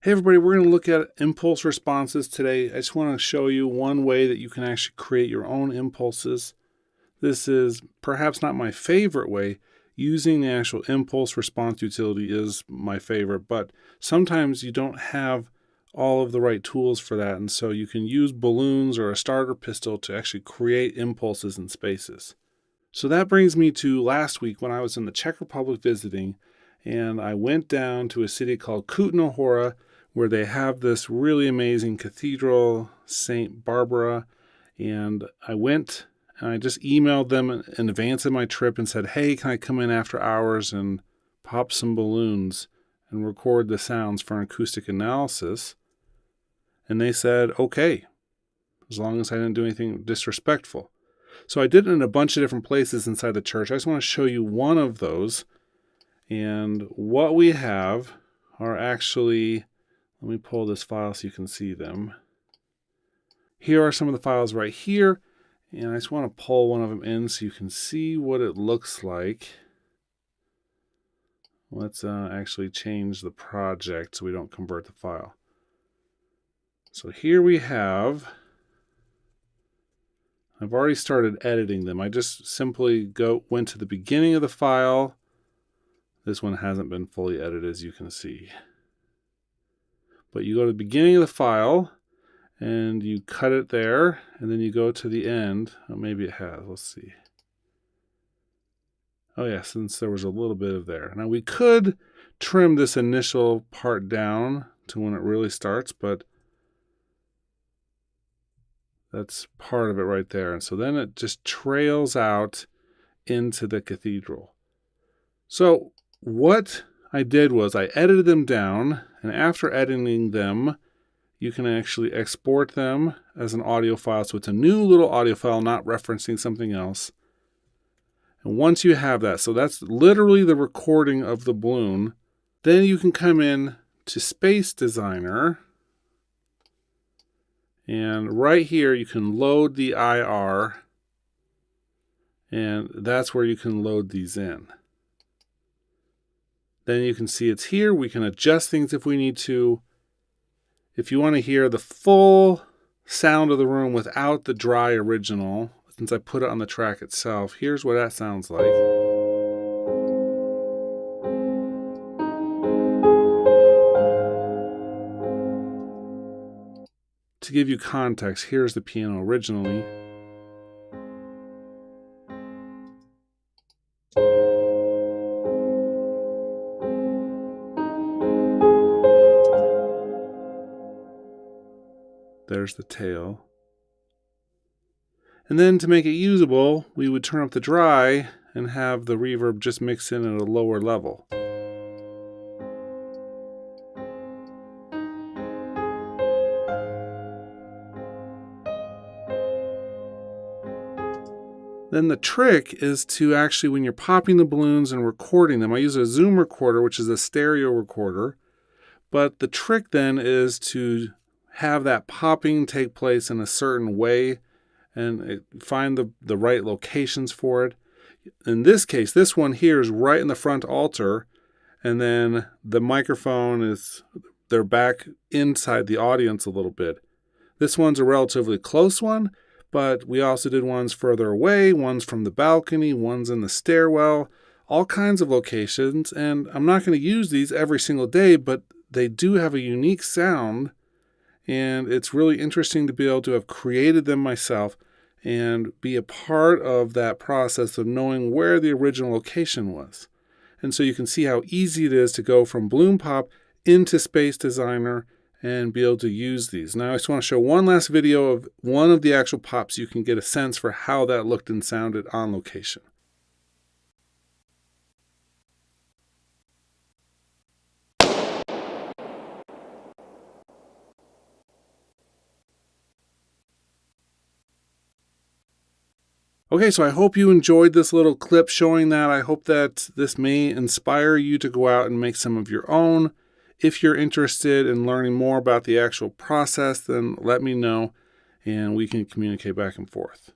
Hey everybody, we're going to look at impulse responses today. I just want to show you one way that you can actually create your own impulses. This is perhaps not my favorite way. Using the actual impulse response utility is my favorite, but sometimes you don't have all of the right tools for that, and so you can use balloons or a starter pistol to actually create impulses in spaces. So that brings me to last week when I was in the Czech Republic visiting, and I went down to a city called Kutna Hora, where they have this really amazing cathedral, St Barbora. And I went and I just emailed them in advance of my trip and said, hey, can I come in after hours and pop some balloons and record the sounds for an acoustic analysis? And they said, okay, as long as I didn't do anything disrespectful. So I did it in a bunch of different places inside the church. I just want to show you one of those. And what we have are actually, let me pull this file so you can see them. Here are some of the files right here. And I just want to pull one of them in so you can see what it looks like. Let's actually change the project so we don't convert the file. So here we have, I've already started editing them. I just simply went to the beginning of the file. This one hasn't been fully edited, as you can see. But you go to the beginning of the file, and you cut it there, and then you go to the end. Oh, maybe it has. Let's see. Oh, yeah, since there was a little bit of there. Now, we could trim this initial part down to when it really starts, but that's part of it right there. And so then it just trails out into the cathedral. So what I did was I edited them down, and after editing them, you can actually export them as an audio file. So it's a new little audio file, not referencing something else. And once you have that, so that's literally the recording of the balloon, then you can come in to Space Designer. And right here, you can load the IR. And that's where you can load these in. Then you can see it's here. We can adjust things if we need to. If you want to hear the full sound of the room without the dry original, since I put it on the track itself, here's what that sounds like. To give you context, here's the piano originally. There's the tail. And then to make it usable, we would turn up the dry and have the reverb just mix in at a lower level. Then the trick is to actually, when you're popping the balloons and recording them, I use a Zoom recorder, which is a stereo recorder. But the trick then is to have that popping take place in a certain way and find the right locations for it. In this case, this one here is right in the front altar, and then the microphone they're back inside the audience a little bit. This one's a relatively close one, but we also did ones further away, ones from the balcony, ones in the stairwell, all kinds of locations. And I'm not going to use these every single day, but they do have a unique sound. And it's really interesting to be able to have created them myself and be a part of that process of knowing where the original location was. And so you can see how easy it is to go from Balloon Pop into Space Designer and be able to use these. Now I just want to show one last video of one of the actual pops so you can get a sense for how that looked and sounded on location. Okay, so I hope you enjoyed this little clip showing that. I hope that this may inspire you to go out and make some of your own. If you're interested in learning more about the actual process, then let me know and we can communicate back and forth.